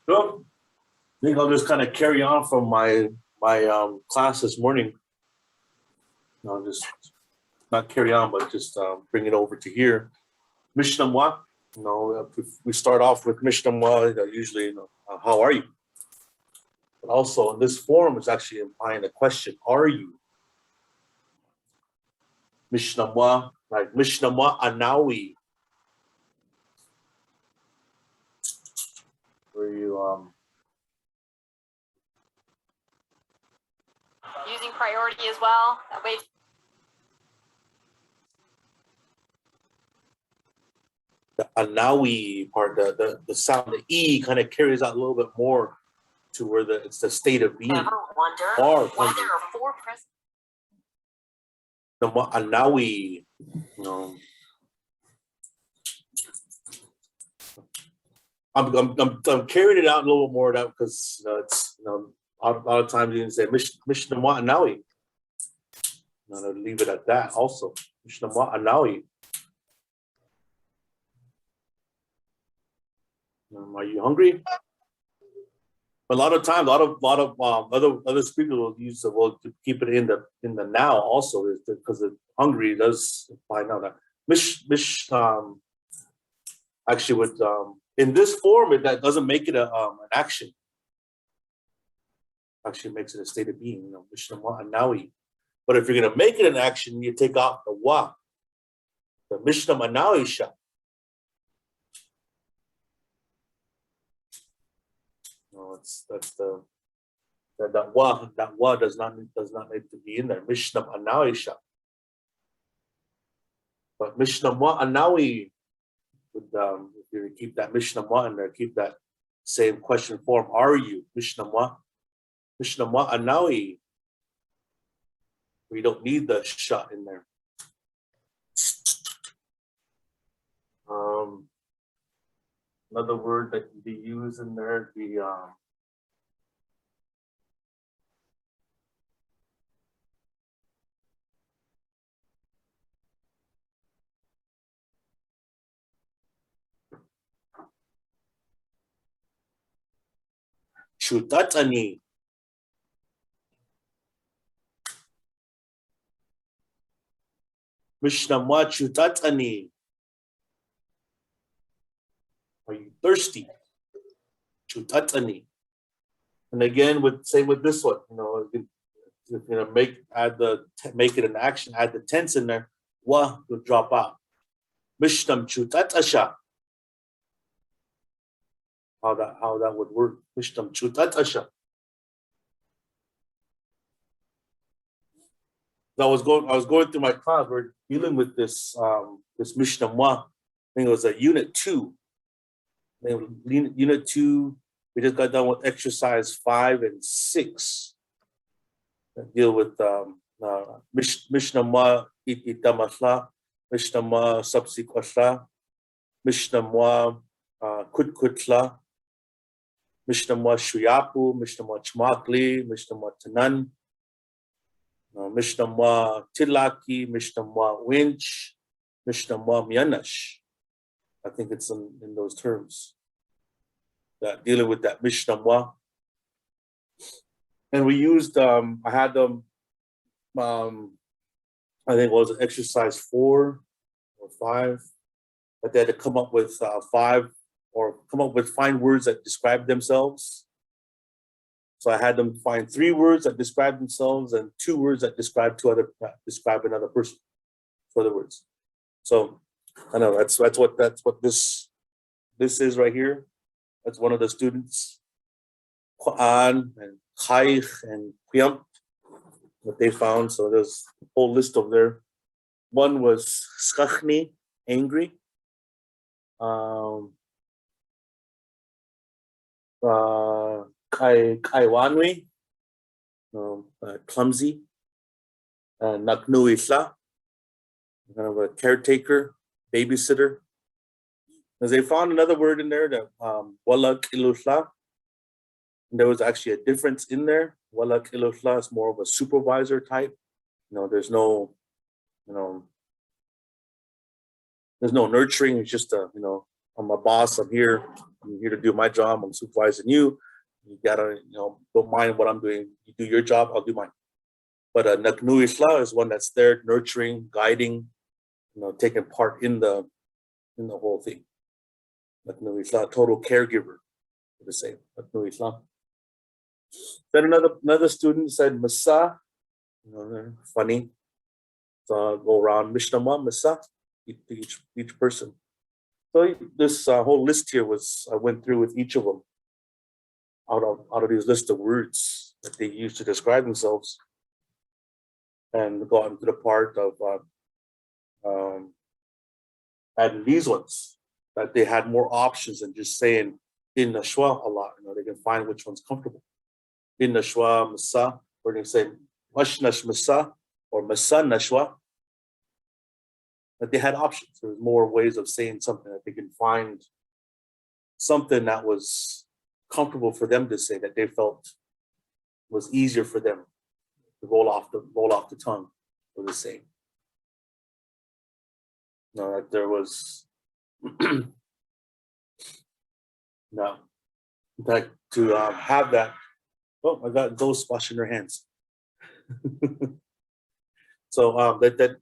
So I think I'll just kind of carry on from my class this morning. I'll just not carry on, but just bring it over to here. Míšnam. You know, if we start off with Míšnam, usually, you know, how are you? But also in this form, it's actually implying a question: are you? Míšnam, like Míšnam anáwiyi. Where you using priority as well. That way. The anáwiyi part, the sound, the E kind of carries out a little bit more to where it's the state of being. Ever wonder why there are 4 present? The anáwiyi, you know. I'm carrying it out a little bit more now because it's, you know, a lot of times you can say Míšnam anáwiyi. I'll leave it at that also. Míšnam anáwiyi. Are you hungry? A lot of times, a lot of other speakers will use the word to keep it in the now also, is because hungry does imply now that actually with in this form that doesn't make it an action. Actually makes it a state of being, you know, Míšnam anáwiyi. But if you're gonna make it an action, you take out the wa, the Míšnam anáwiša. That's the that wa does not need to be in there. Míšnam anáwiša. But Míšnam anáwiyi would if you keep that Míšnam in there, keep that same question form. Are you Míšnam anáwiyi? We don't need the sha in there. Another word that can be used in there, the čuut. Míšnam čuut. Are you thirsty? Čuut. And again, same with this one. You know, if you're gonna make it an action, add the tense in there. Wa will drop out. Míšnam čuut. How that would work? Míšnam čuut. I was going through my class. We're dealing with this Míšnam. I think it was a unit 2. Unit 2. We just got done with exercise 5 and 6. That deal with Míšnam ititamałá, Míšnam subsequentla, Míšnam qúyx, Míšnam shuyapu, Míšnam chmakli, Míšnam tanan, Míšnam tilaki, Míšnam winch, Míšnam Ínaš. I think it's in those terms. That dealing with that Míšnam. And we used I had them I think it was exercise 4 or 5, but they had to come up with 5 or find words that describe themselves. So I had them find 3 words that describe themselves and 2 words that describe another person. 2 other words. So I know that's what this is right here. That's one of the students, Quran and qáayx and qúyx, what they found. So there's a whole list of there. One was skachni, angry. Wáániyi, clumsy. Naknuisla, kind of a caretaker, babysitter. As they found another word in there, that ʷałániyi. There was actually a difference in there. ʷałániyi is more of a supervisor type. There's no nurturing. It's just I'm a boss. I'm here. I'm here to do my job. I'm supervising you. You gotta, don't mind what I'm doing. You do your job, I'll do mine. But nagnuisla is one that's there, nurturing, guiding, taking part in the whole thing. Nagnuisla, total caregiver, to say. Nagnuisla. Then another student said mɨsá, funny. So go around Míšnam, mɨsá, each person. So this whole list here I went through with each of them out of these list of words that they use to describe themselves, and got into the part of adding these ones, that they had more options than just saying Ínaš a lot. They can find which one's comfortable. Ínaš mɨsá, or they say Wášnaš mɨsá or mɨsá nashwa. That they had options. There's more ways of saying something, that they can find something that was comfortable for them to say, that they felt was easier for them to roll off the tongue, for the same. That there was no, that to have that. Oh, I got ghosts washing their hands. So that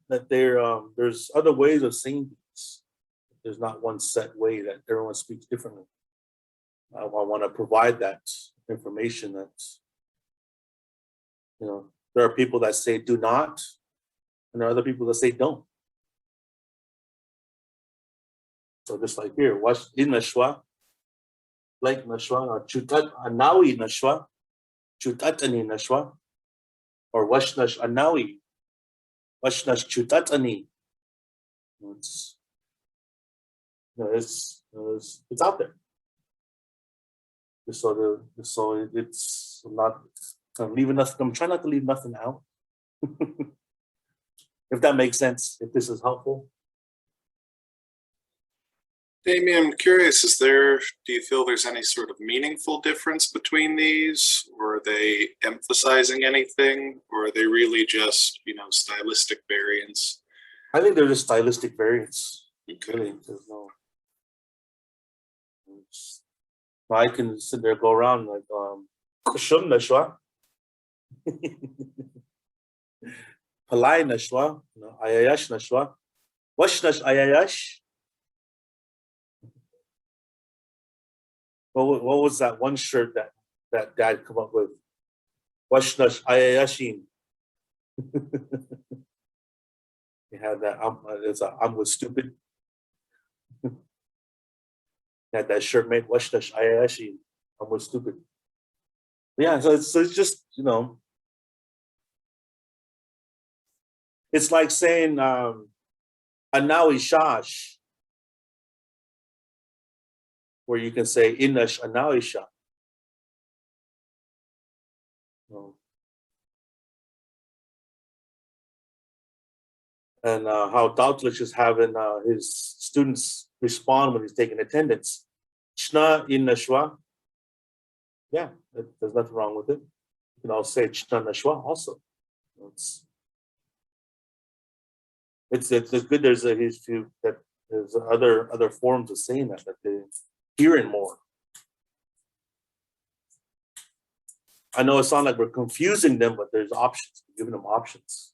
there's other ways of saying things. There's not one set way, that everyone speaks differently. I want to provide that information, that there are people that say do not, and there are other people that say don't. So just like here, wash inashwa, like nashwa, or chutat anáwiyi nashwa, chutatani nashwa, or wášnaš anáwiyi, wášnaš chutatani. It's out there. So it's not leaving nothing. I'm trying not to leave nothing out. If that makes sense, if this is helpful. Damien, I'm curious, do you feel there's any sort of meaningful difference between these, or are they emphasizing anything, or are they really just, stylistic variants? I think they're just stylistic variants. Okay. Really, there's no. I can sit there, go around like shum nashwa, paláy nashwa, ašáaš nashwa, Wášnaš ašáaš. What was that one shirt that Dad come up with? Wášnaš ašáašin. He had that. I'm with stupid. Had that shirt made. Wášnaš ašáašin. I'm with stupid. Yeah, so it's just it's like saying anáwiyi, where you can say Ínaš anáwiyi. And how Totus is having his students respond when he's taking attendance. Chna inashwa. Yeah, there's nothing wrong with it. You can also say chna nashwa also. It's good. There's other forms of saying that they're hearing more. I know it sounds like we're confusing them, but there's options. We're giving them options.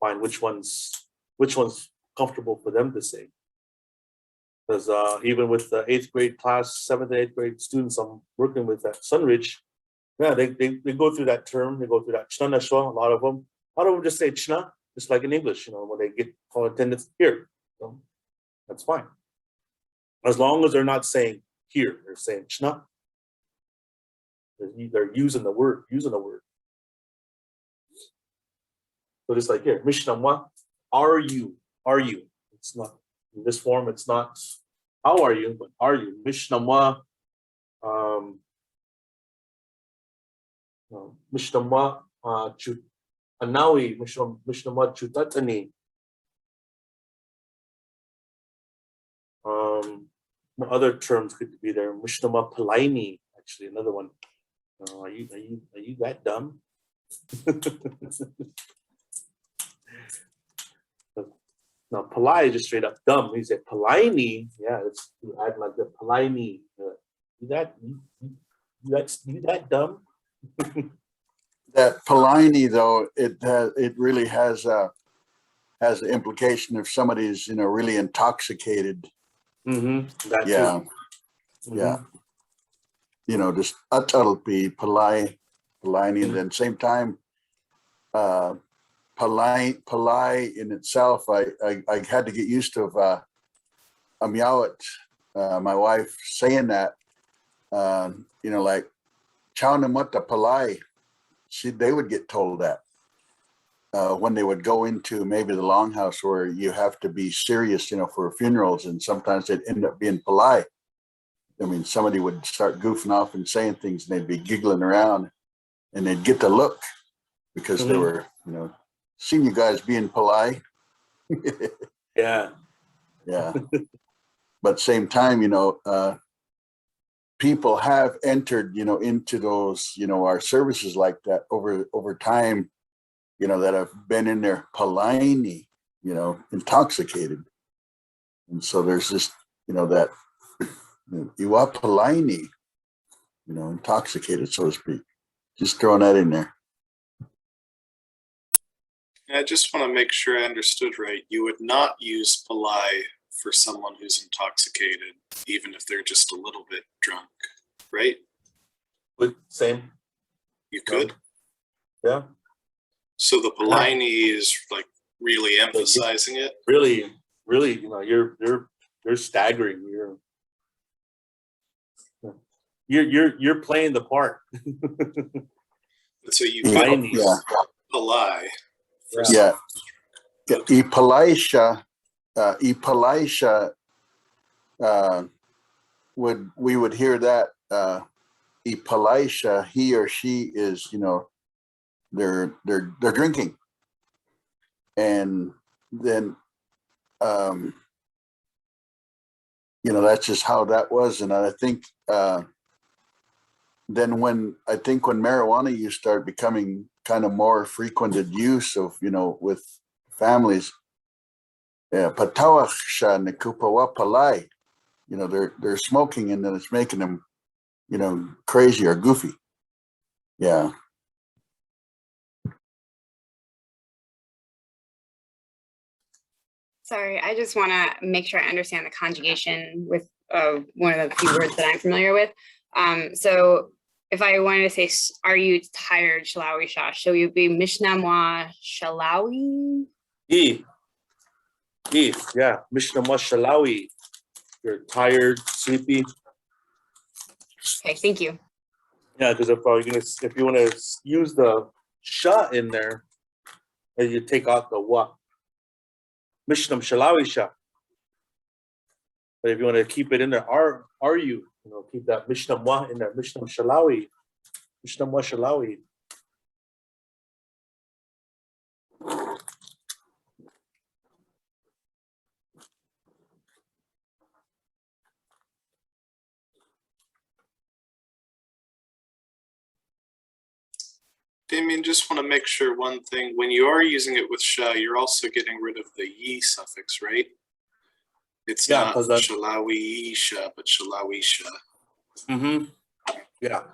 Find which one's comfortable for them to say. Because even with the 8th grade class, 7th and 8th grade students I'm working with at Sunridge, yeah, they go through that term. They go through that chna nashwa. A lot of them just say chna, just like in English. When they get called attendance here, that's fine. As long as they're not saying here, they're saying chna. They're using the word. So just like here, Míšnam, are you? It's not in this form. It's not how are you, but are you? Míšnam, Míšnam anáwiyi, Míšnam chutatani. Other terms could be there. Míšnam paláyniyi, actually another one. Are you that dumb? No, paláy is just straight up dumb. He said paláyniyi. Yeah, it's you add like the paláyniyi. You that dumb? That paláyniyi, though, it really has the implication if somebody's, you know, really intoxicated. That Yeah, too. yeah. You know, just paláyniyi, and then same time, paláy in itself, I had to get used to Amyawat, my wife saying that, you know, like Čáwnaš paláy. They would get told that when they would go into maybe the longhouse where you have to be serious, you know, for funerals, and sometimes they'd end up being paláy. I mean, somebody would start goofing off and saying things, and they'd be giggling around, and they'd get the look because they were, you know, seeing you guys being paláy. Yeah. Yeah. But same time, you know, people have entered, you know, into those, you know, our services like that over time, you know, that have been in there paláyniyi, you know, intoxicated. And so there's this, you know, that paláyniyi, you know, intoxicated, so to speak. Just throwing that in there. I just want to make sure I understood right. You would not use paláy for someone who's intoxicated, even if they're just a little bit drunk, right? With same. You could. Yeah. So the paláyniyi is like really emphasizing it. Really, you know, you're staggering. You're playing the part. So you could use paláy. Yeah. Paláyniyi, we would hear that paláyniyi, he or she is, you know, they're drinking, and then you know, that's just how that was. And I think then when marijuana use started becoming kind of more frequented use of, you know, with families, patawaksha nikupawa paláy, you know, they're smoking, and then it's making them, you know, crazy or goofy. Yeah. Sorry, I just want to make sure I understand the conjugation with one of the few words that I'm familiar with. So if I wanted to say, are you tired, šaláwiša? So you'd be Míšnam šaláwiyi? Yeah, Míšnam šaláwiyi. You're tired, sleepy. Okay, thank you. Yeah, because if you want to use the sha in there, and you take out the wa. Míšnam šaláwiša. But if you want to keep it in there, are you? You know, keep that Míšnam wa in there. Míšnam šaláwiyi. Míšnam wa šaláwiyi. Damien, just want to make sure one thing. When you are using it with sha, you're also getting rid of the yi suffix, right? It's not šaláwiyi, but šaláwiša. Yeah.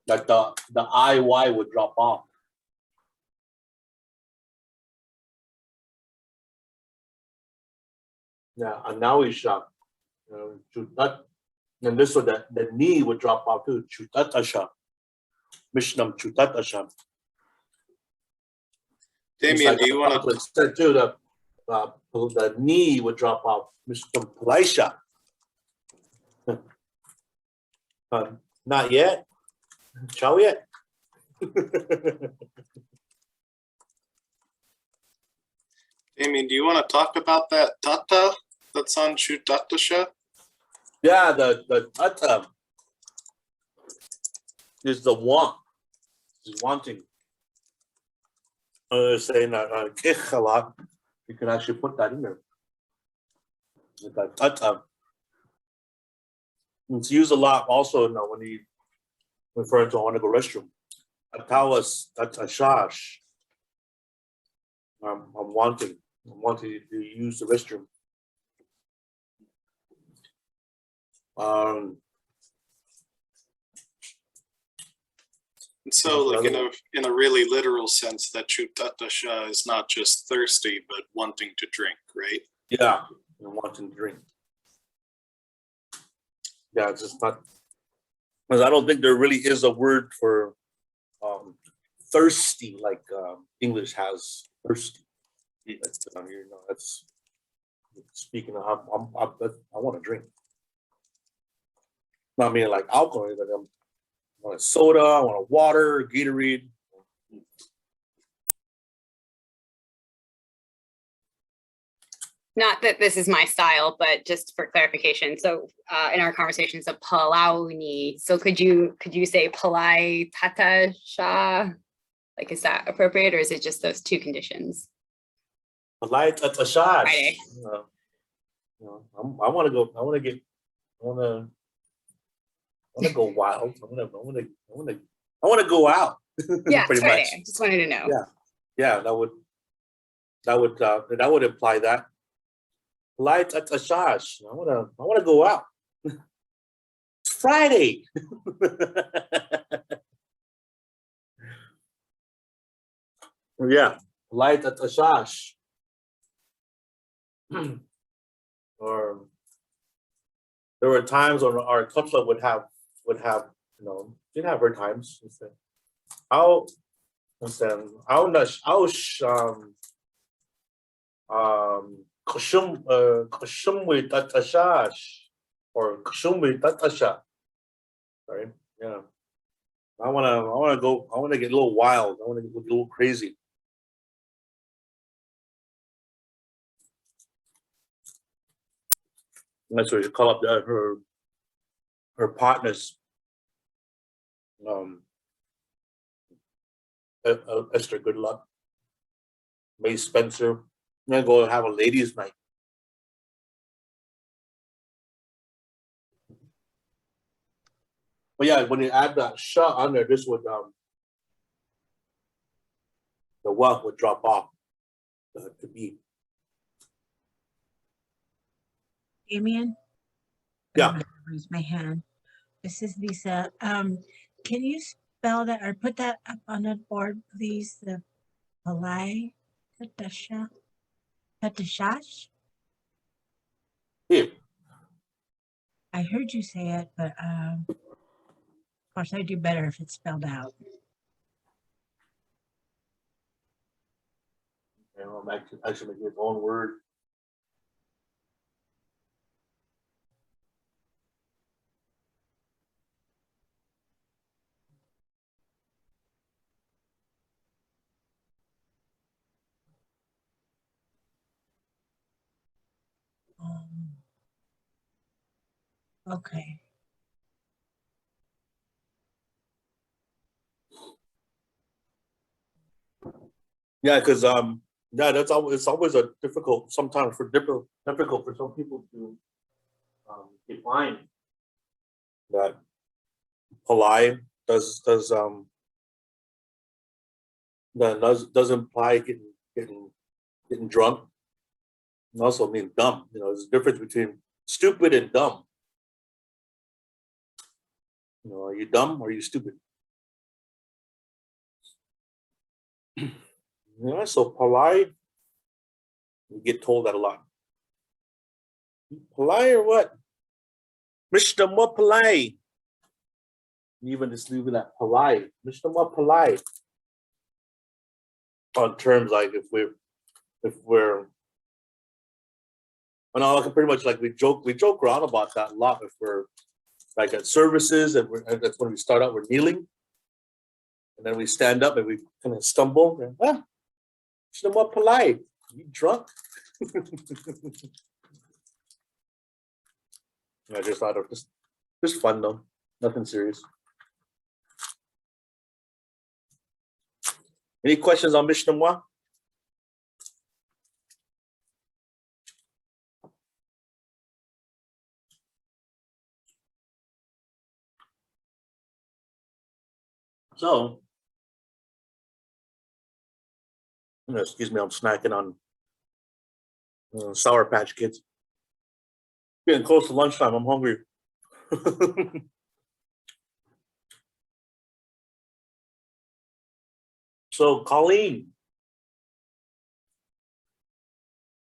Like the iy would drop off. Yeah, anáwiyi. Čuut. And this one, the ni would drop off too. Čuut. Míšnam čuut. Damien, do you want to instead too? The ni would drop off. Míšnam paláyša. Not yet. Shall yet? Damien, do you want to talk about that tata that's on čuut? Yeah, the tata is the want. Is wanting. Saying that qáayx a lot. You can actually put that in there. Like tata. It's used a lot also now when you referring to I want to go restroom. That's ašáaš. I'm wanting. wanted to use the restroom. And so, like in a really literal sense, that chutattasha is not just thirsty, but wanting to drink, right? Yeah, and wanting to drink. Yeah, it's just not, because I don't think there really is a word for thirsty like English has thirsty. That's, that's speaking of, I want to drink. Not meaning like alcohol, but I want a soda, I want a water, Gatorade. Not that this is my style, but just for clarification. So in our conversations of paláyniyi, so could you say paláy tatasha? Like, is that appropriate, or is it just those two conditions? Palayt ašáaš. Friday. I want to go. I want to go wild. I want to go out. Yeah, pretty Friday. much. I just wanted to know. Yeah, that would imply that. Palayt ašáaš. I want to go out. It's Friday. Yeah, Palayt ašáaš. Or there were times when our couple would have, she'd have her times. Áwnaš, mwit ašáaš, or mwit ašáaš. Right? Yeah. I want to get a little wild. I want to get a little crazy. That's where you call up her partners. Esther Good Luck, May Spencer. I'm gonna go have a ladies' night. But yeah, when you add that sha on there, this would the wa would drop off to be. Damien? Yeah. I'm gonna raise my hand. This is Lisa. Can you spell that or put that up on the board, please? The paláy, tatashash? Here. I heard you say it, but of course I do better if it's spelled out. I'm actually making his own word. Okay. Yeah, because that's always, it's always a difficult sometimes for difficult for some people to define that paláy does imply getting drunk. And also mean dumb. There's a difference between stupid and dumb. Are you dumb or are you stupid? So paláy, you get told that a lot. Paláy or what? Míšnam, what paláy? Even just leaving that paláy. Míšnam, what paláy? On terms like if we're and pretty much like we joke around about that a lot if we're like at services and that's when we start out, we're kneeling. And then we stand up and we kind of stumble. And, Míšnam, what paláy? You drunk? I just thought of just fun though, nothing serious. Any questions on Míšnam? So, excuse me, I'm snacking on Sour Patch Kids. Getting close to lunchtime. I'm hungry. So, Colleen,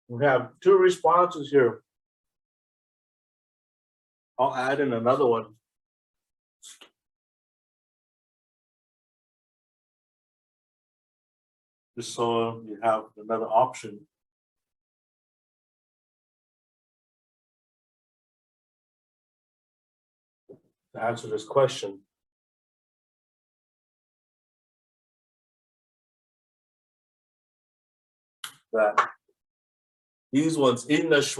we have 2 responses here. I'll add in another one. Just so you have another option. To answer this question. That these ones, Ínaš,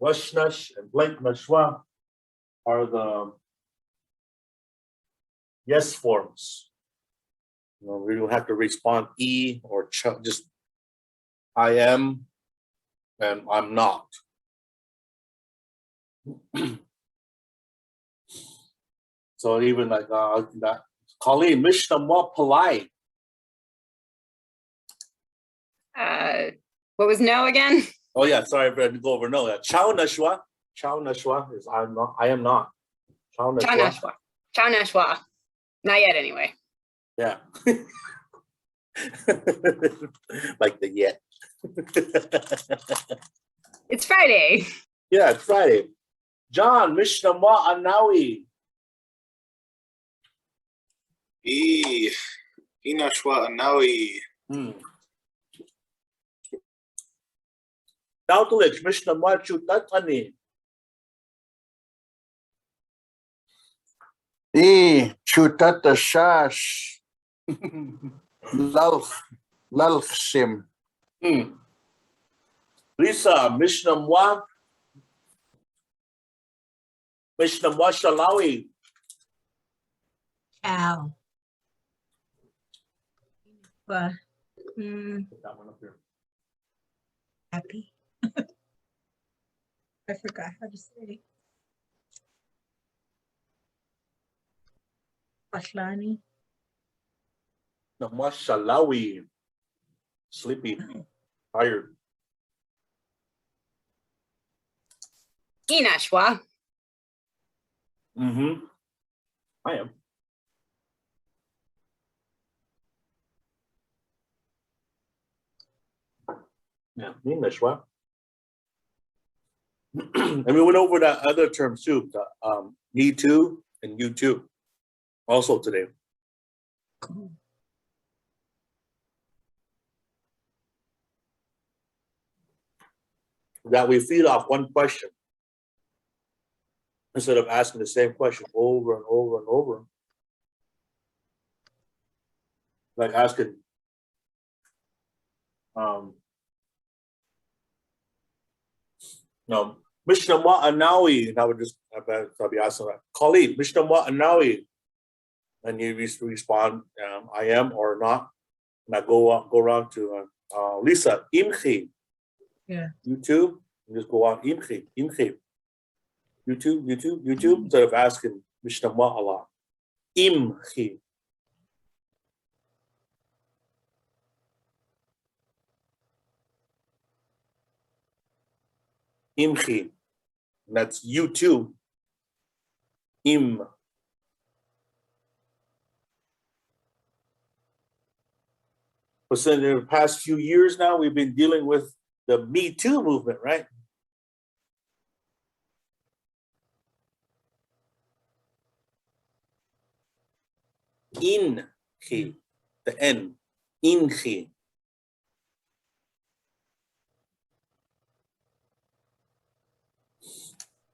Wášnaš, and Palayt are the yes forms. You know, we don't have to respond E or just I am and I'm not. So even like that, Colleen, Míšnam paláy. What was no again? Oh yeah, sorry if I had to go over no. Čáwnaš is I am not. Čáwnaš. Not yet, anyway. Yeah. Like the yet. It's Friday. Yeah, it's Friday. John, Míšnam anáwiyi. Ínaš anáwiyi. Dautulich, Míšnam čuut. Čuut ašáaš. Lalchsim. Lisa, Míšnam šaláwiyi. Cow. Put that one up here. Happy. I forgot how to say. Wášnaš. Šaláwiyi. Sleepy, tired. Ínaš. I am. Yeah, English, what? And we went over that other terms too, the me too and you too, also today. Cool. That we feed off one question instead of asking the same question over and over and over. Like asking, no, Míšnam anáwiyi, and I would just, I'll be asking that, Colleen, Míšnam anáwiyi, and you respond, I am or not, and I go around to Lisa, imchi. Yeah. You too, and just go on, imchi. You too, instead of asking Míšnam a lot. Imchi. Imchi. And that's you too. Im. But so in the past few years now, we've been dealing with the Me Too movement, right? Inchi, the N, inchi.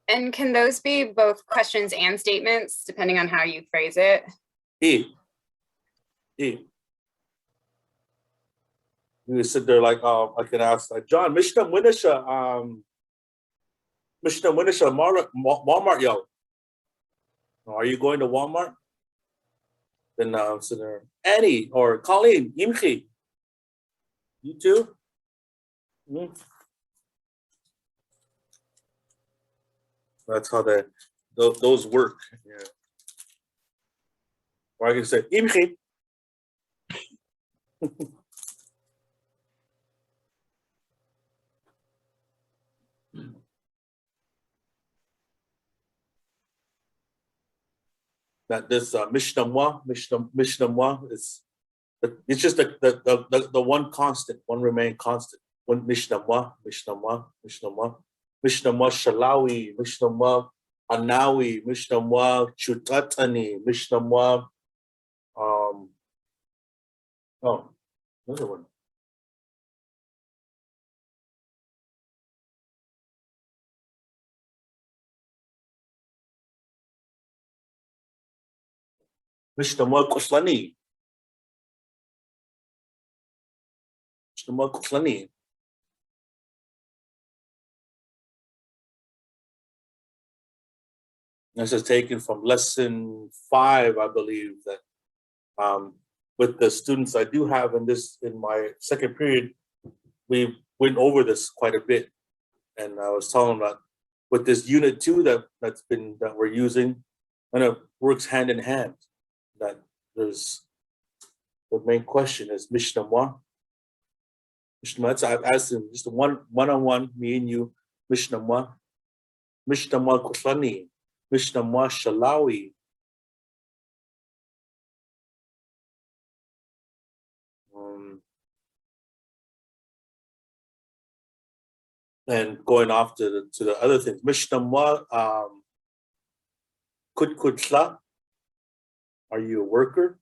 And can those be both questions and statements, depending on how you phrase it? You sit there like, I can ask, like, John, Míšnam Walmart, yo. Are you going to Walmart? Then I'm sitting there, Annie or Colleen, imchi. You too? That's how those work. Yeah. Or I can say, imchi. that this Míšnam is, it's just the one constant, one remain constant. One Míšnam, šaláwiyi, Míšnam, anáwiyi, Míšnam, čuut, Míšnam, oh, another one. Míšnam, qáayx. Míšnam. This is taken from lesson 5, I believe, that with the students I do have in my second period, we went over this quite a bit. And I was telling them that with this unit 2 that we're using, kind of works hand in hand. That there's the main question is Míšnam. I've asked him just one-on-one, me and you, Míšnam, qáayx, Míšnam, šaláwiyi. And going off to the other things, Míšnam, qúyx, are you a worker?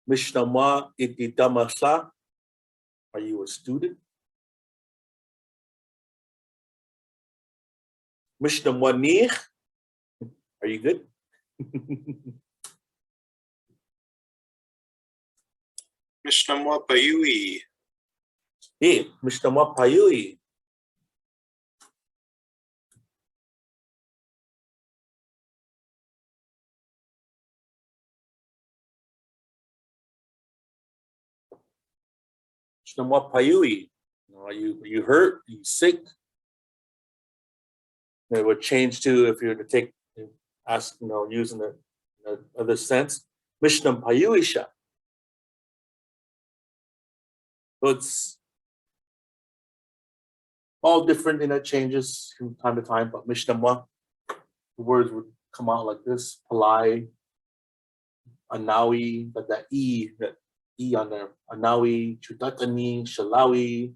Míšnam, ititamałá, are you a student? Míšnam, are you good? Míšnam, wiyi. Hey, Míšnam, paláyniyi. Míšnam, paláyniyi. Are you hurt? Are you sick? It would change to, if you were to ask, using the other sense, Míšnam, paláyniyi. So it's all different, it changes from time to time, but Míšnam, the words would come out like this: paláy, anáwiyi, but that E on there, anáwiyi, čuut, šaláwiyi,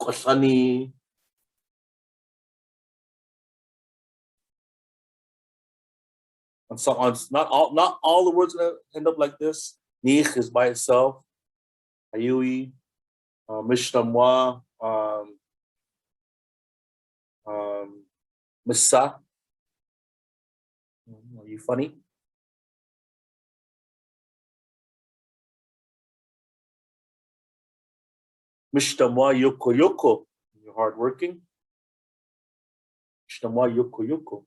qáayx. And so on. Not all the words gonna end up like this. Nich is by itself. Anáwiyi, Míšnam, mɨsá. Are you funny? Míšnam, yoko. You're hardworking. Míšnam, yoko.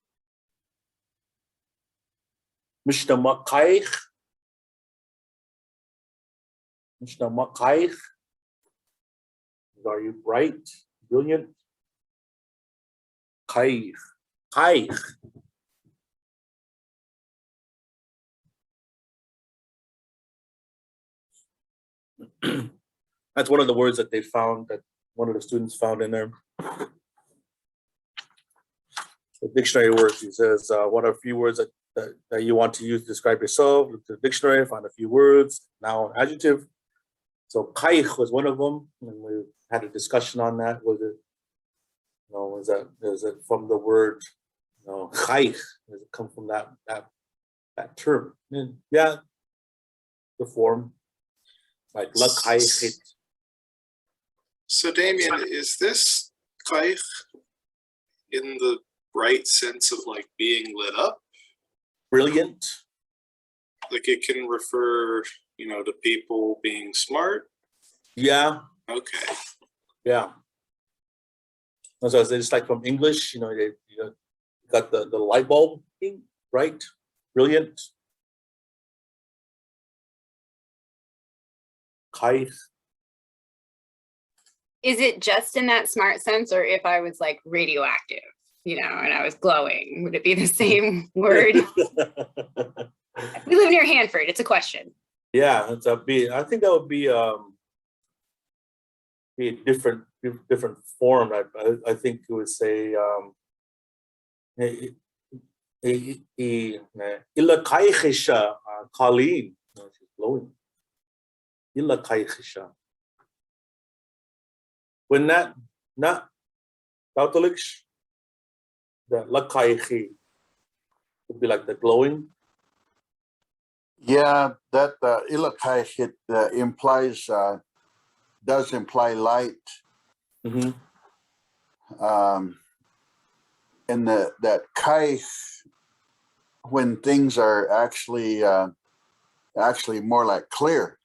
Míšnam, qáayx. Míšnam, qáayx. Are you bright, brilliant? Qáayx. That's one of the words that they found, that one of the students found in there. The dictionary words, he says, what are a few words that you want to use to describe yourself? Look to the dictionary, find a few words, noun, adjective. So qáayx was one of them, and we had a discussion on that. Was it, is it from the word, qáayx? Does it come from that term? And yeah, the form, like la qáayx. So Damien, is this qáayx in the right sense of like being lit up? Brilliant. Like it can refer, to people being smart? Yeah. Okay. Yeah. So it's like from English, you got the light bulb thing, right? Brilliant. Qáayx. Is it just in that smart sense, or if I was like radioactive, and I was glowing, would it be the same word? We live near Hanford. It's a question. Yeah, I think that would be a different form. I think it would say Illa qáayx Colleen. She's blowing. Illa qáayx. When not Tautolix, the la qáayx would be like the glowing. Yeah, that ilakay it implies does imply light. Mm-hmm. And that kai, when things are actually more like clear.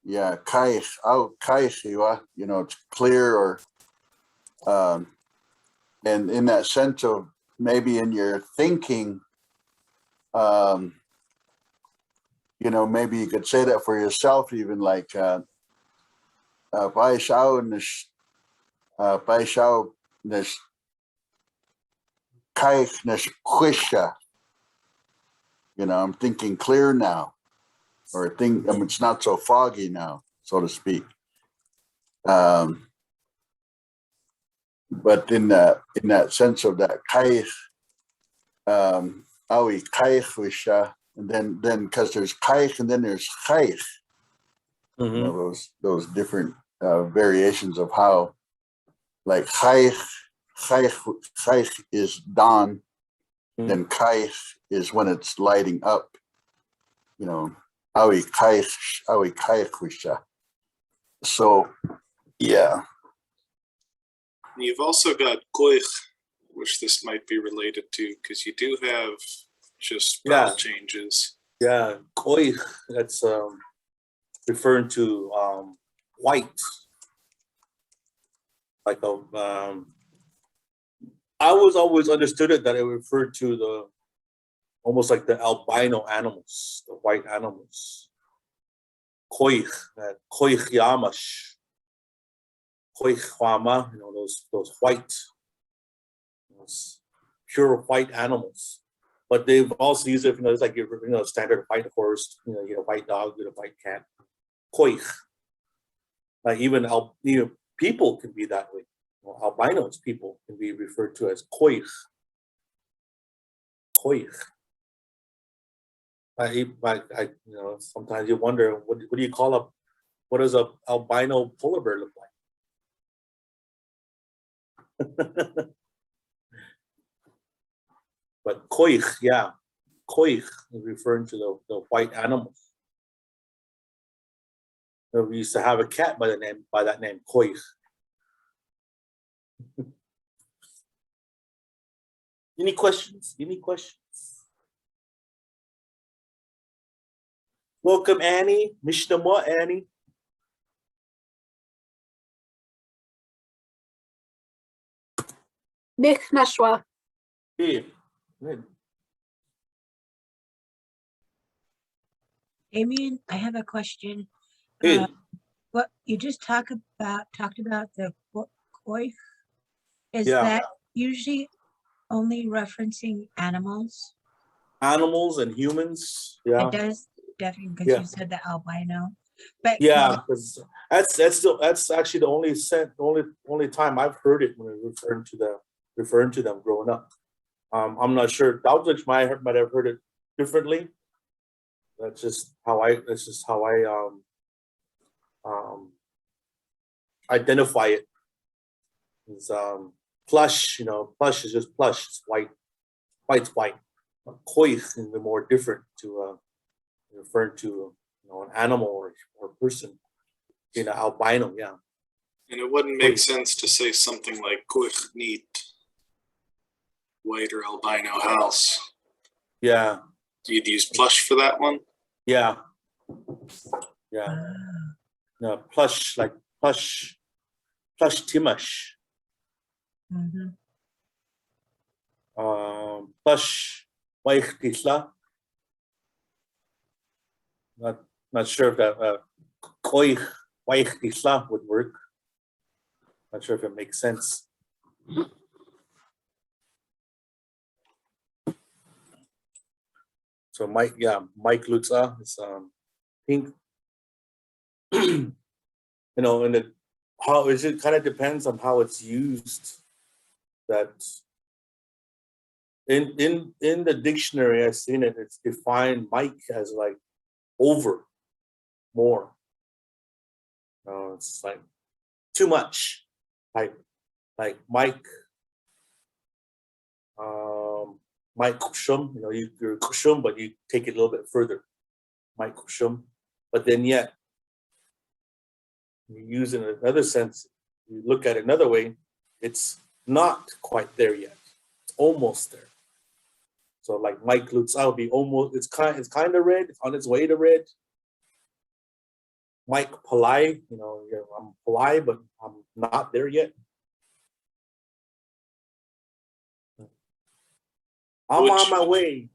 Yeah, kai out kai, you know, it's clear, or and in that sense of maybe in your thinking, you know, maybe you could say that for yourself, even like paláyniyi qúyx. You know, I'm thinking clear now, or it's not so foggy now, so to speak. But in that sense of that qáayx, qáayx, and then because there's qáayx and then there's qáayx. Mm-hmm. You know, those different variations of how, like qáayx is dawn, then qáayx is when it's lighting up. You know, qáayx. So, yeah. You've also got qúyx, which this might be related to, because you do have just vowel changes. Yeah, qúyx, that's referring to white. Like I was always understood it that it referred to the almost like the albino animals, the white animals. Qúyx, qúyx Ínaš, qúyx Wáma, you know, those white, those pure white animals. But they've also used it, you know, it's like your, you know, standard white horse, you know, you get a white dog, you get a white cat. Qúyx. Like even people can be that way. Well, albinos people can be referred to as qúyx. Qúyx. I you know, sometimes you wonder what do you call what does a albino polar bear look like? But qúyx, yeah, qúyx is referring to the white animals. We used to have a cat by that name, qúyx. Any questions? Any questions? Welcome, Annie. Míšnam, Annie. Míšnam. Hey, good. Damien, I have a question. Hey. What you just talked about the qúyx. Is Yeah. that usually only referencing animals? Animals and humans. Yeah. It does definitely, because Yeah. you said the albino. But Yeah, because that's actually the only time I've heard it when referring to them growing up. I'm not sure. Doubtless might have heard it differently. That's just how I identify it. It's plush, you know, plush is just plush. It's white. White's white. Qúyx is more different to referring to, you know, an animal or person. You know, albino, yeah. And it wouldn't make sense to say something like qúyx neat, white or albino house. Yeah. You'd use plush for that one? Yeah. Yeah. No, plush, like plush timash. Mm-hmm. Plush ʷałániyi. Not sure if that qúyx ʷałániyi would work. Not sure if it makes sense. So Mike Lutza is pink. You know, and it kind of depends on how it's used. That in the dictionary, I've seen it. It's defined Mike as like over, more. It's like too much, like Mike. Mike Kushum, you're Kushum, but you take it a little bit further. Mike Kushum, but then yet you use it in another sense. You look at it another way, it's not quite there yet. It's almost there. So like Mike Lutz, would be almost. It's kind of red. It's on its way to red. Mike Palayt, I'm Palayt, but I'm not there yet. I'm on my way.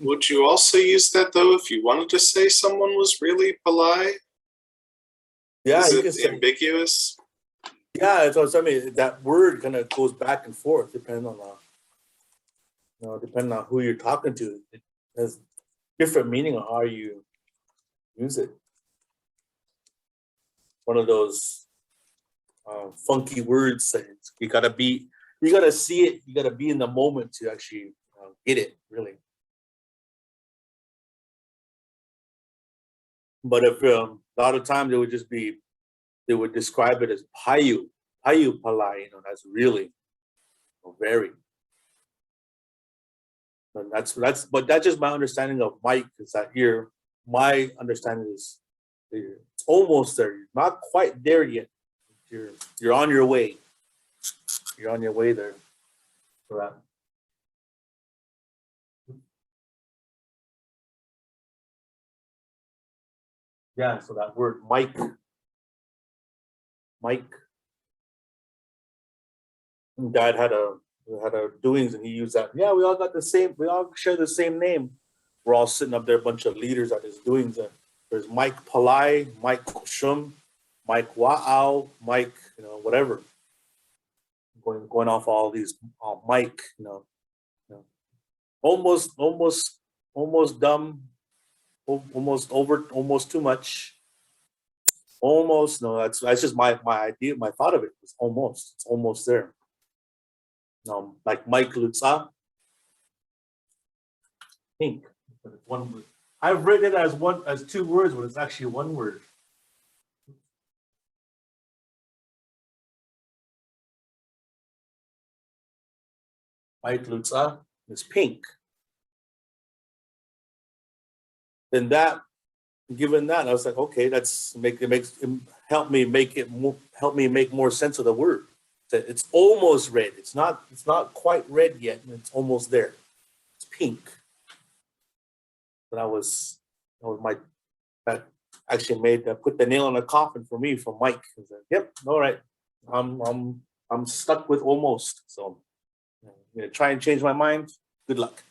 Would you also use that though if you wanted to say someone was really polite? Yeah, Is you it can say ambiguous? Yeah, it's what I mean. That word kind of goes back and forth depending on who you're talking to. It has different meaning on how you use it. One of those funky words that you gotta see it. You gotta be in the moment to actually get it, really. But if a lot of times they would describe it as payu paláy. That's really very. And but that's just my understanding of Mike. Is that my understanding is it's almost there. You're not quite there yet. You're on your way. You're on your way there. For that. Yeah, so that word Mike. Dad had a doings and he used that. Yeah, we all share the same name. We're all sitting up there, a bunch of leaders at his doings. There's Mike Palayt, Mike Shum, Mike Wa'al, Mike, whatever. Going off all these Mike, almost dumb, almost over, almost too much. Almost, no, that's just my idea, my thought of it. It's almost there. Like Mike Lutza, pink. But it's one word. I've written it as two words, but it's actually one word. Mike Lutza is pink. Then given that, I was like, okay, help me make more sense of the word. It's almost red. It's not quite red yet. It's almost there. It's pink. But that actually put the nail in the coffin for me from Mike. He said, yep, all right. I'm stuck with almost. So I'm gonna try and change my mind. Good luck.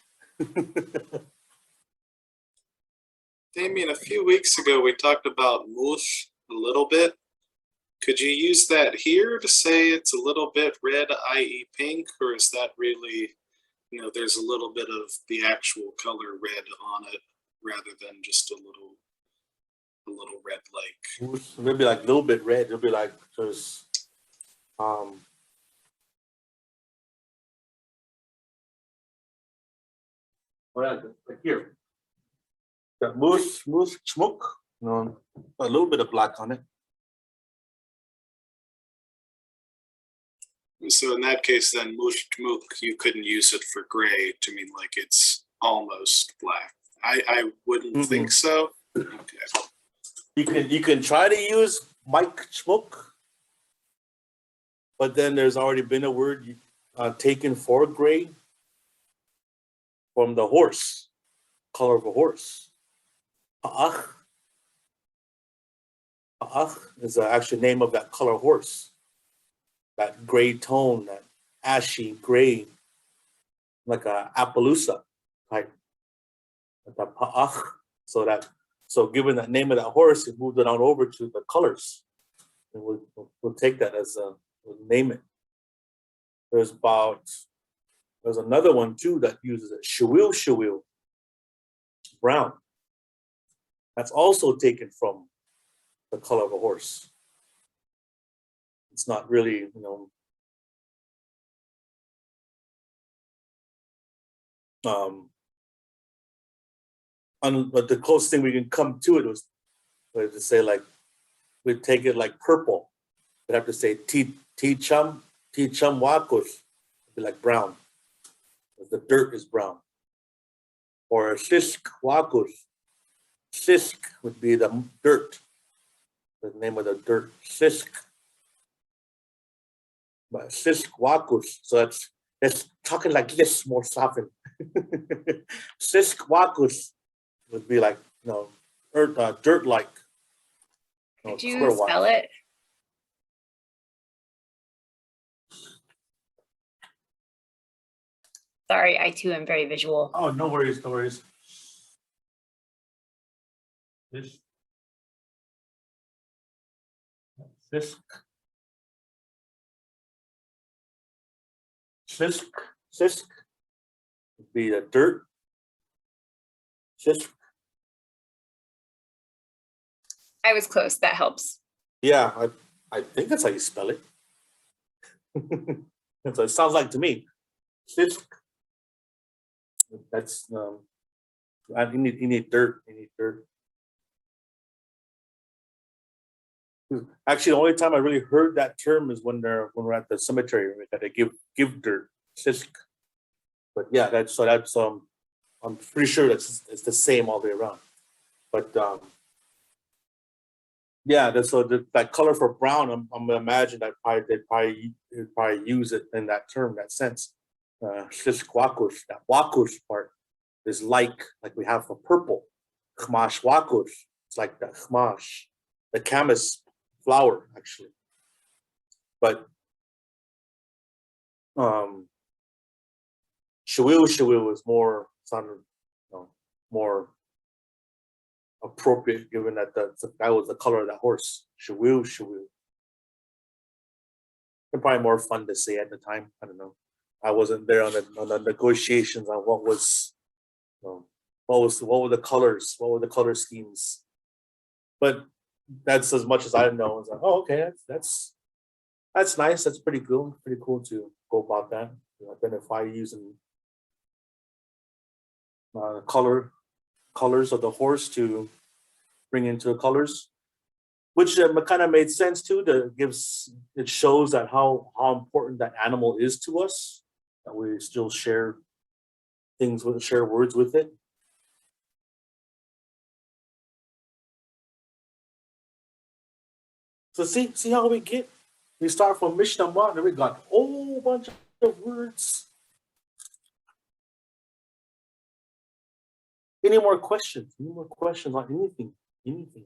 Damien, a few weeks ago we talked about mush a little bit. Could you use that here to say it's a little bit red, i.e. pink, or is that really, there's a little bit of the actual color red on it rather than just a little red like? It'll be like a little bit red. It'll be like there's oh yeah, like here. Got moose, schmuck, a little bit of black on it. So in that case, then mush schmuck, you couldn't use it for gray to mean like it's almost black. I wouldn't think so. Okay. You can try to use Mike schmuck, but then there's already been a word taken for gray from the horse, color of a horse. Qáayx is the actual name of that color horse. That gray tone, that ashy gray, like a Appaloosa type. The Qáayx. So given that name of that horse, it moved it on over to the colors. And we'll take that as we'll name it. There's another one too that uses it, shawil, brown. That's also taken from the color of a horse. It's not really, But the closest thing we can come to it was to say like, we'd take it like purple. We'd have to say chum wakus, be like brown. The dirt is brown. Or shisk wakus. Shisk would be the dirt. The name of the dirt. Shisk. But shisk wakus. So it's talking like this, more softened. Shisk wakus would be like, dirt-like. Could you spell it? Sorry, I too am very visual. Oh, no worries, no worries. Sisk would be the dirt. Sisk. I was close. That helps. Yeah, I think that's how you spell it. That's what it sounds like to me. Sisk. That's you need dirt. You need dirt. Actually, the only time I really heard that term is when we're at the cemetery. We got to give dirt. Sisk. But yeah, that's I'm pretty sure it's the same all the way around. But yeah, that color for brown, I'm gonna imagine that they'd probably use it in that term, that sense. Shisk wakus, that wakus part is like we have for purple. Khmash wakus, it's like the khmash, the camas flower actually. But shawil is more more appropriate, given that that was the color of that horse. Shawil. And probably more fun to say at the time. I don't know. I wasn't there on the negotiations on what were the colors, what were the color schemes. But that's as much as I know. I was like, oh, okay, that's nice. That's pretty cool. Pretty cool to go about that. Identify using colors of the horse to bring into the colors, which kind of made sense too. It shows that how important that animal is to us, that we still share words with it. So see how we start from Míšnam, and we got a whole bunch of words. Any more questions? Any more questions on anything? Anything?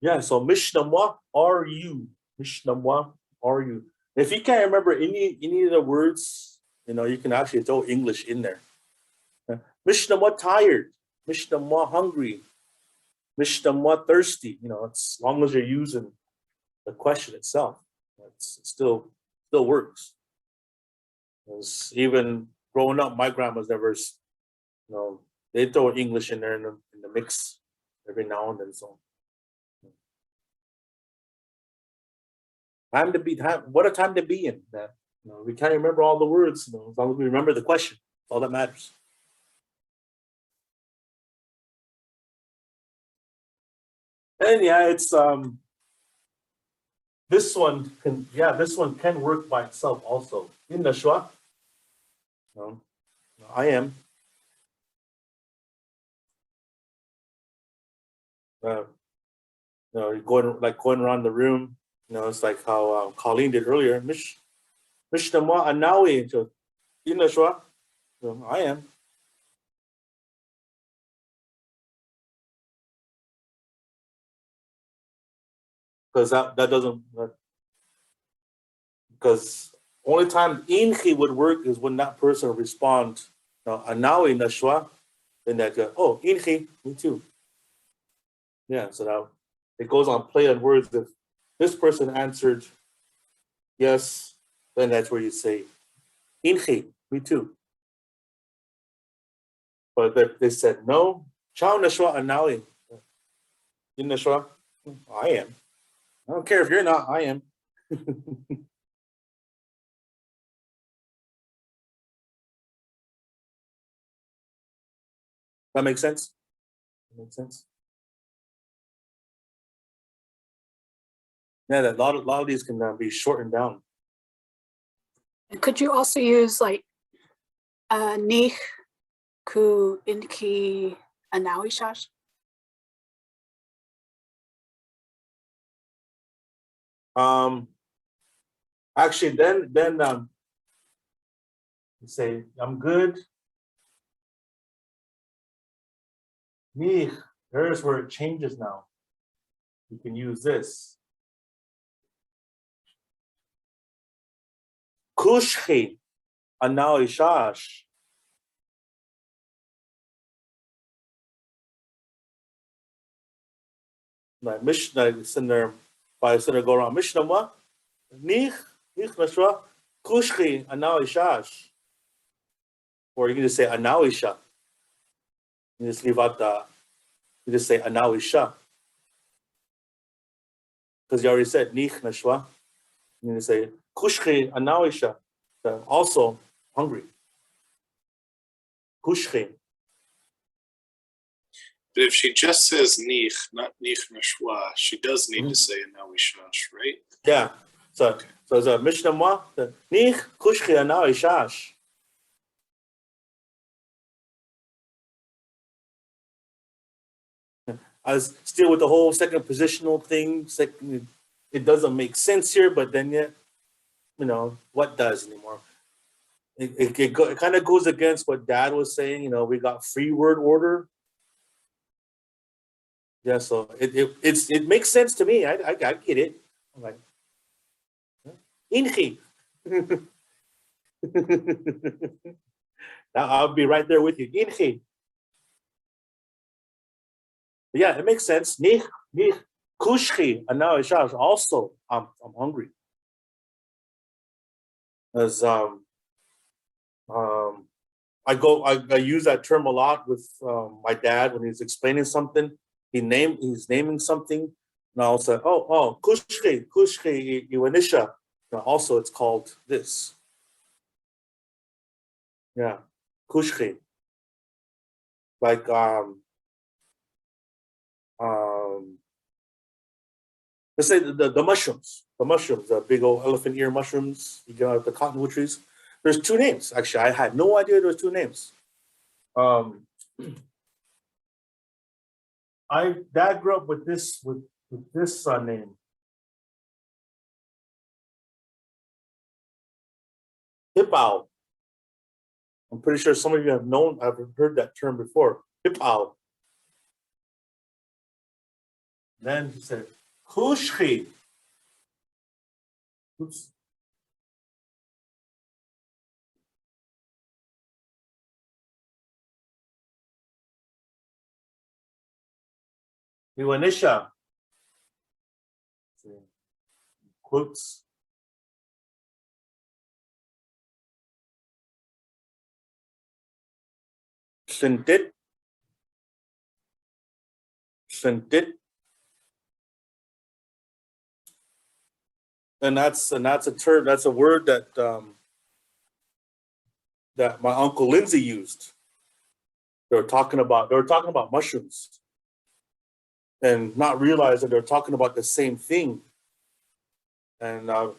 Yeah, so Míšnam are you? Míšnam are you? If you can't remember any of the words, you can actually throw English in there. Míšnam tired. Míšnam hungry. Míšnam thirsty. As long as you're using the question itself, it still works. Because even growing up, my grandma's never, they throw English in there in the mix every now and then. So, what a time to be in. That we can't remember all the words. As long as we remember the question, that's all that matters. And yeah, it's this one can work by itself also. Ínaš. No, I am. Going around the room. It's like how Colleen did earlier. Míšnam anáwiyi. So Ínaš. I am. Because that doesn't. Because only time inhi would work is when that person responds, anáwiyi nashwa, then that oh inhi, me too. Yeah, so now it goes on play on words. If this person answered yes, then that's where you say inhi, me too. But if they said no, Čáwnaš anáwiyi. Ínaš, I am. I don't care if you're not, I am. That makes sense? Makes sense? Yeah, a lot of these can be shortened down. And could you also use like nih, ku, inki, anáwiyi? Actually, then you say I'm good. Me, there's where it changes now. You can use this. Kushchi, anáwiyi. Like Míšnam, center by center go around Míšnam. Nich nashwa, kushchi, anáwiyi. Or you can just say anáwiša. You just leave out the, you just say anáwiša. Because you already said nich nashwa. You just say kushchi, anáwiyi. Also hungry. Kushchi. But if she just says nich, not nich nashwa, she does need to say anáwiyi, right? Yeah. So the Míšnam, the nich kushchi, anáwiyi. I was still with the whole second positional thing. It doesn't make sense here, but then yet, what does anymore? It kind of goes against what Dad was saying. We got free word order. Yeah, so it makes sense to me. I get it. I'm like, inchi. Now I'll be right there with you. Inchi. Yeah, it makes sense. Nich, kushchi, anáwiyi. Also, I'm hungry. As I use that term a lot with my dad when he's explaining something. He's naming something, and I'll say, oh, kushchi, iwanisha. Also, it's called this. Yeah, kushchi. Like let's say the mushrooms, the big old elephant ear mushrooms you get out of the cottonwood trees. There's two names. Actually, I had no idea there was two names. Dad grew up with this name. Hip-ow. I'm pretty sure some of you have heard that term before. Hip-ow. Then he said, kushchi. Oops. Iwanisha. Quotes. Shintit. And that's a term, that's a word that that my Uncle Lindsay used. They were talking about mushrooms and not realize that they're talking about the same thing. And my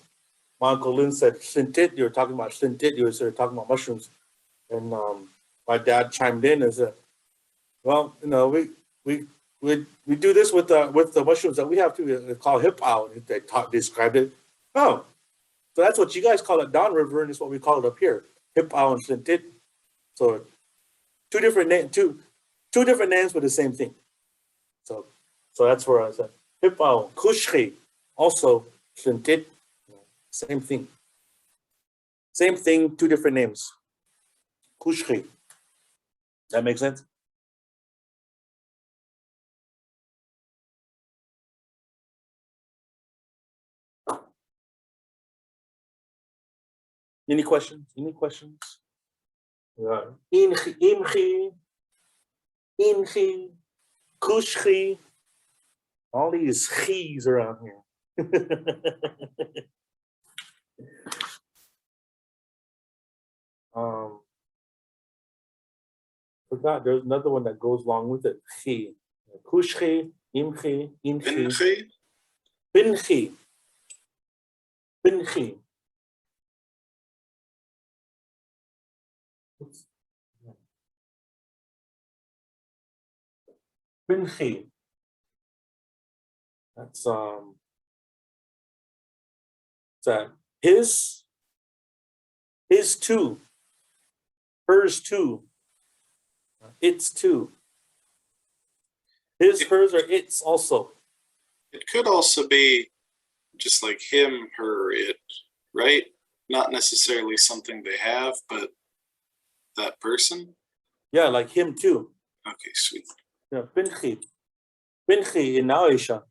Uncle Lynn said, "Shintit." You were talking about shintit. You were talking about mushrooms. And my dad chimed in and said, "Well, we do this with the mushrooms that we have too. It's called hip-ow." They described it. Oh, so that's what you guys call it downriver, and it's what we call it up here, hip-ow and shintit. So two different names for the same thing. So that's where I said hip-ow, kushchi, also shintit, same thing. Same thing, two different names. Kushchi. That makes sense? Any questions? Imchi, kushchi, all these chis around here. forgot there's another one that goes along with it. Chi. Kushchi, imchi, inchi. Binchi? Binchi. Binchi. That's that his too, hers too, its too. His, hers, or its also. It could also be just like him, her, it, right? Not necessarily something they have, but that person. Yeah, like him too. Okay, sweet. Yeah, binchi. Binchi anáwiyi.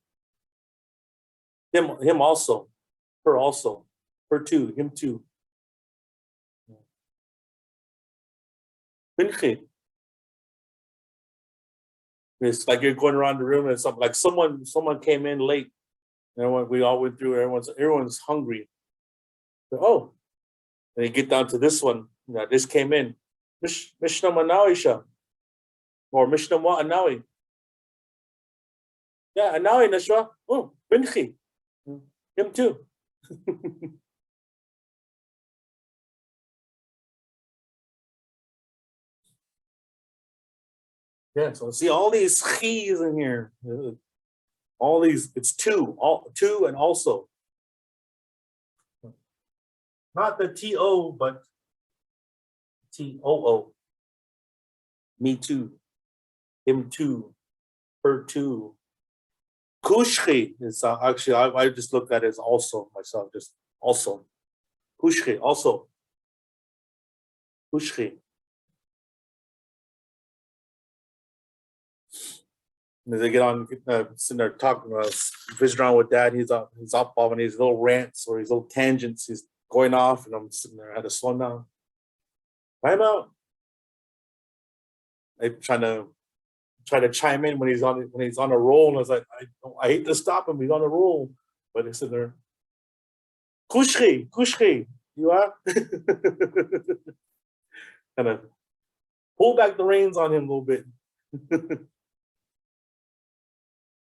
Him also. Her also. Her too. Him too. Binchi. It's like you're going around the room and something like someone came in late. And we all went through. Everyone's hungry. So, oh, and you get down to this one. This came in. Míšnam anáwiyi. Or Míšnam anáwiyi. Yeah, anáwiyi nashwa. Oh, binchi. Him too. Yeah, so see all these chi's in here. All these, it's two, all two and also. Not the T-O, but T-O-O. Me too. Him too. Her too. Kushchi is actually, I just look at it as also myself, just also. Kushchi, also. Kushchi. As they get on, sitting there talking, visiting around with dad, he's up on his little rants or his little tangents. He's going off, and I'm sitting there, I had to slow down. Time out. I'm trying to chime in when he's on a roll, and I was like, I hate to stop him. He's on a roll, but he's sitting there. Kushchi, you are. Kind of pull back the reins on him a little bit.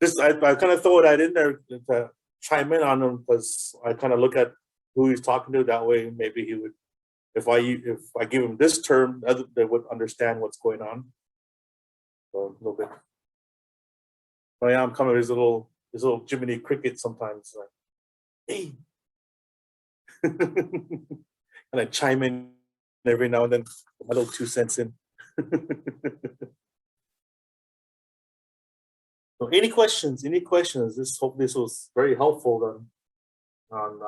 I kind of throw that in there to chime in on him because I kind of look at who he's talking to. That way, maybe he would, if I give him this term, they would understand what's going on. So a little bit. Oh yeah, I'm kind of his little Jiminy Cricket sometimes. Like, hey, and I chime in every now and then, my little 2 cents in. So any questions? Hope this was very helpful on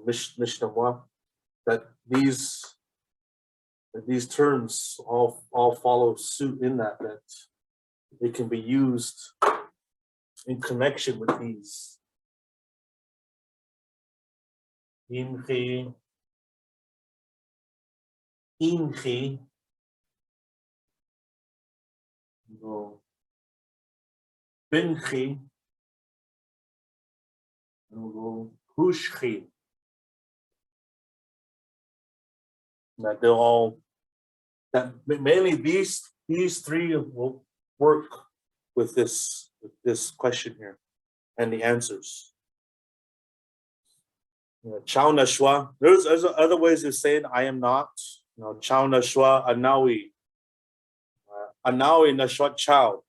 Míšnam, that these terms all follow suit in that they can be used in connection with these. Inchi, binchi, and we'll go kushchi. That they'll all, that mainly these three will work with this question here and the answers. Čáwnaš. There's other ways of saying I am not. Čáwnaš anáwiyi. Anáwiyi nashwa chow.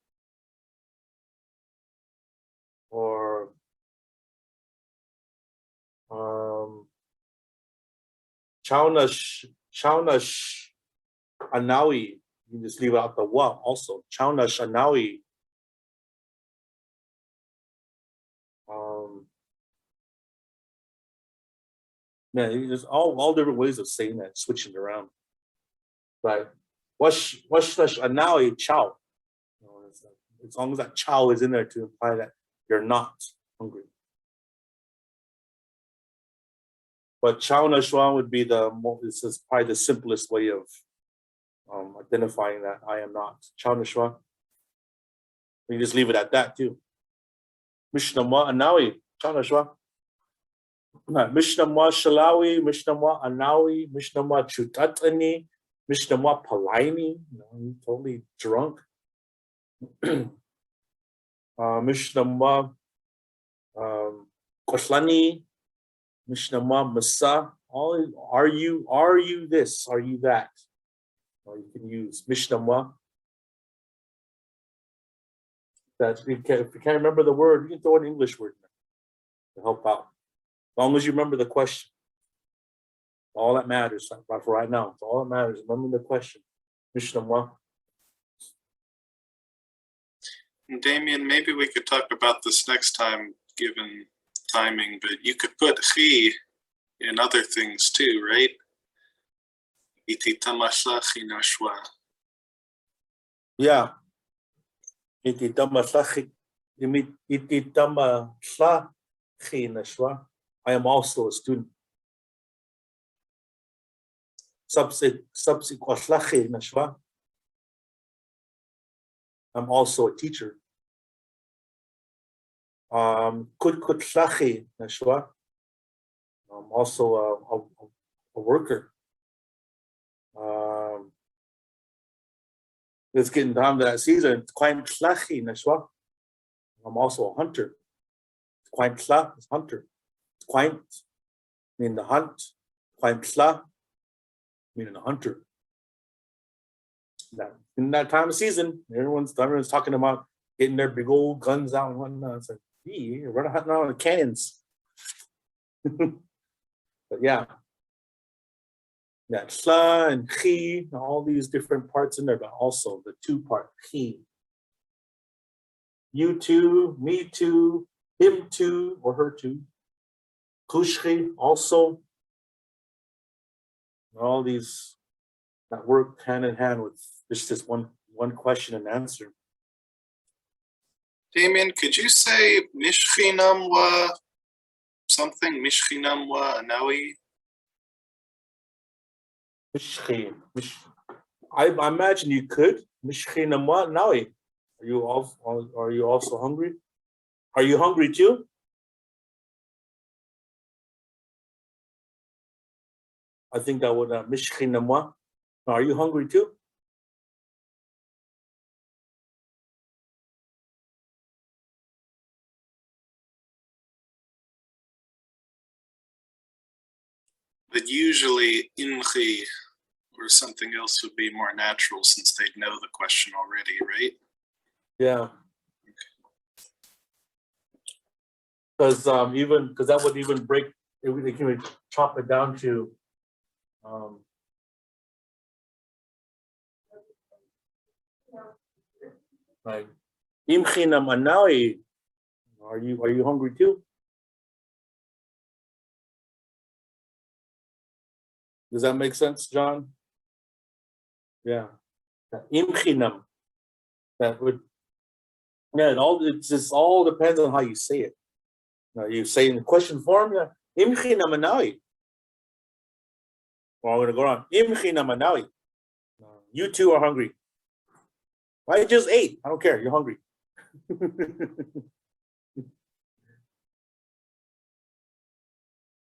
Or Čáwnaš anáwiyi. You can just leave out the wa also. Čáwnaš anáwiyi. Yeah, there's all different ways of saying that, switching it around. But Wášnaš anáwiyi chow. As long as that chow is in there to imply that you're not hungry. But Čáwnaš would be this is probably the simplest way of identifying that I am not. Čáwnaš. You just leave it at that too. Míšnam anáwiyi. Čáwnaš. Míšnam šaláwiyi, Míšnam anáwiyi, Míšnam čuut. Míšnam paláyniyi, you're totally drunk. Míšnam ʷałániyi, Míšnam mɨsá. All are you this? Are you that? Or you can use Míšnam. That if you can't remember the word, you can throw an English word in there to help out. As long as you remember the question. All that matters for right now. It's all that matters. Remember the question. Míšnam. Damien, maybe we could talk about this next time, given timing, but you could put he in other things too, right? Ititamałá, Ínaš. Yeah. Ititamałá, Ínaš. I am also a student. I'm also a teacher. I'm also a worker. It's getting down to that season. I'm also a hunter. It's hunter. Meaning the hunt. Meaning the hunter. Now, in that time of season, everyone's talking about getting their big old guns out and whatnot. It's like, gee, we're not hunting out with cannons. But yeah. Sla and chi, all these different parts in there, but also the two part chi. You too, me too, him too, or her too. Qúyx also. All these that work hand in hand with just one question and answer. Damien, could you say Míšnam something? Míšnam anáwiyi? I imagine you could. Míšnam anáwiyi. Are you also hungry? Are you hungry too? I think that would Míšnam. Are you hungry too? But usually inchi or something else would be more natural since they'd know the question already, right? Yeah. Because that would even break. They can chop it down to. Like Míšnam anáwiyi. Are you hungry too? Does that make sense, John? Yeah. Míšnam. That would. Yeah, it just all depends on how you say it. Now you say in the question form, yeah, Míšnam anáwiyi. Well, I'm gonna go on. Míšnam anáwiyi. You two are hungry. I just ate. I don't care. You're hungry.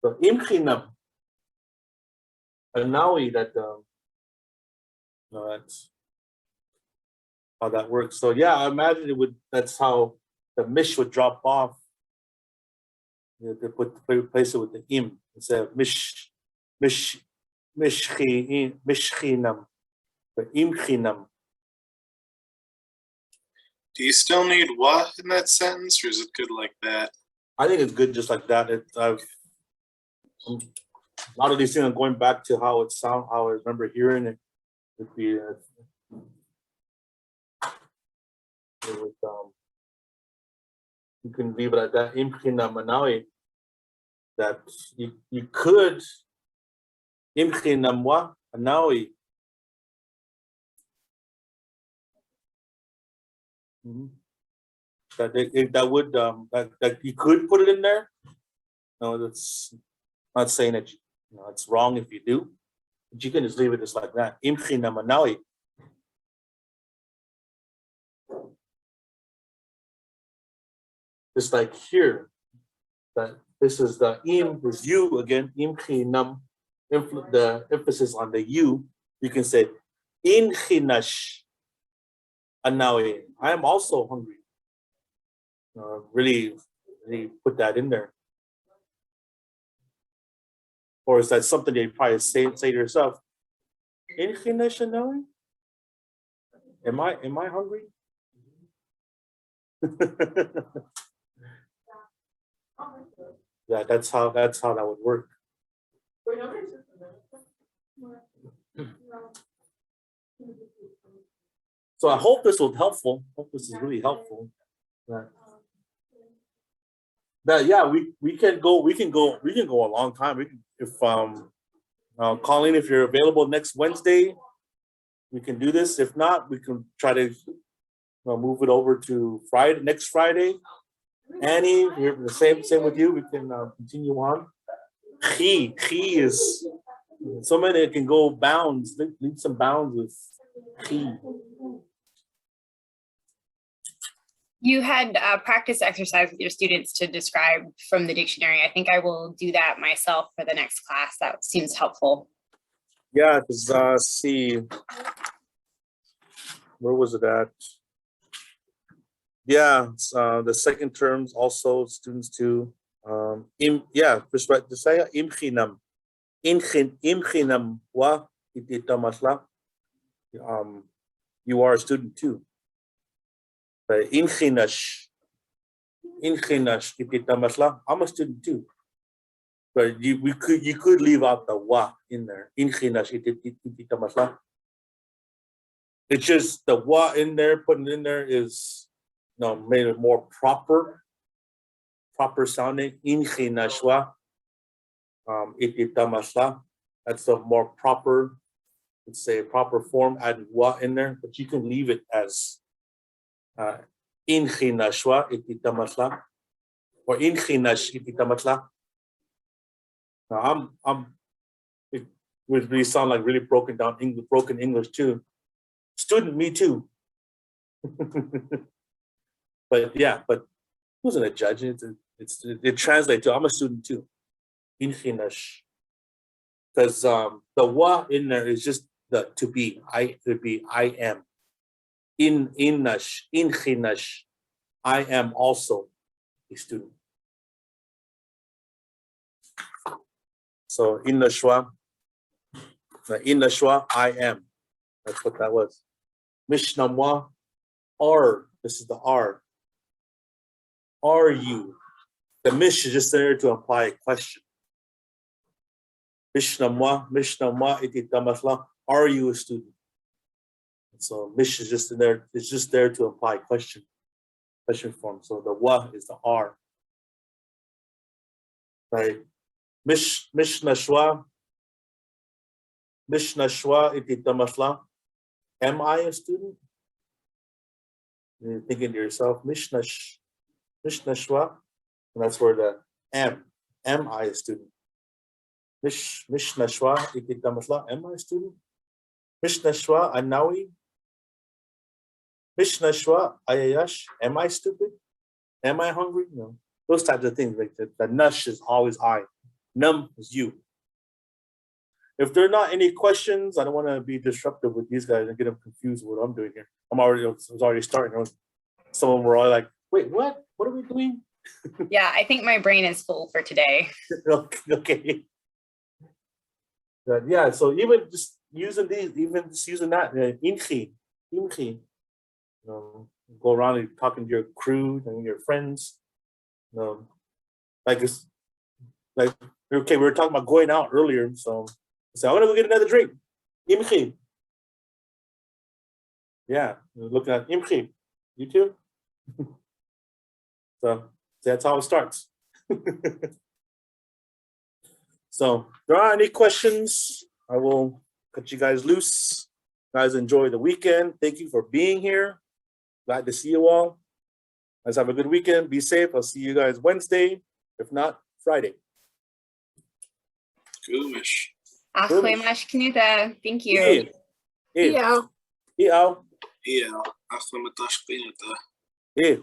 So Míšnam anáwiyi, that's how that works. So yeah, I imagine it would. That's how the mish would drop off. You have to replace it with the im instead of Míšnam, but Míšnam. Do you still need wa in that sentence, or is it good like that? I think it's good just like that. A lot of these things are going back to how it sounds, how I remember hearing it. Would be you can leave it at that. Míšnam anáwiyi. That you could Míšnam anáwiyi. That would that you could put it in there. No, that's not saying that it's wrong if you do, but you can just leave it just like that. Míšnam anáwiyi. Just like here, that this is the im is you again. Míšnam, the emphasis on the you. You can say Ínaš anáwiyi. I am also hungry. Really put that in there. Or is that something that you probably say to yourself? Ínaš anáwiyi? Am I hungry? Yeah, that's how that would work. So I hope this was helpful. Hope this is really helpful. That yeah, we can go a long time. We can, if Colleen, if you're available next Wednesday, we can do this. If not, we can try to move it over to next Friday. Annie, we're the same with you. We can continue on. He is somebody that can go bounds, leave some bounds with he. You had practice exercise with your students to describe from the dictionary. I think I will do that myself for the next class. That seems helpful. Yeah, because see, where was it at? Yeah, the second terms also students too. Saya Míšnam. Míšnam wa ititamałá. You are a student too. Ínaš ititamałá. I'm a student too. But you could leave out the wa in there. Ínaš ititamałá. It's just the wa in there, putting it in there is made it more proper sounding. Ínaš wa ititamałá. That's the more proper, let's say, proper form. Add wa in there, but you can leave it as Ínaš wa ititamałá or Ínaš ititamałá. Now it would really sound like really broken English too. Student, me too. But who's gonna judge it? It translates to I'm a student too. Ínaš. Because the wa in there is just the to be. I am. Ínaš. I am also a student. So Ínaš wa, I am. That's what that was. Míšnam are. This is the R. Are you? The mish is just there to imply a question. Míšnam ititamałá. Are you a student? So mish is just in there. It's just there to imply question form. So the wa is the R. Right. Míšnaš wa ititamałá. Am I a student? You're thinking to yourself, Míšnaš wa, and that's where the am I a student? Míšnaš wa ititamałá. Am I a student? Míšnaš wa anáwiyi. Míšnaš wa ašáaš. Am I stupid? Am I hungry? No. Those types of things. Like the nash is always I. Num is you. If there are not any questions, I don't want to be disruptive with these guys and get them confused with what I'm doing here. I was already starting. Some of them were all like, wait, what? What are we doing? Yeah, I think my brain is full for today. Okay. Yeah, so even just using these, that, inchi. Go around and talking to your crew and your friends. Okay, we were talking about going out earlier, so I'm gonna go get another drink. Imchi. Yeah, looking at imchi. You too? So that's how it starts. So if there are any questions, I will cut you guys loose. Guys, enjoy the weekend. Thank you for being here. Glad to see you all. Guys, have a good weekend. Be safe. I'll see you guys Wednesday. If not, Friday. Goomish. Áwnaš knuta. Thank you. Yeah. Iau. Yeah. Achlamatash Pinata. Eh.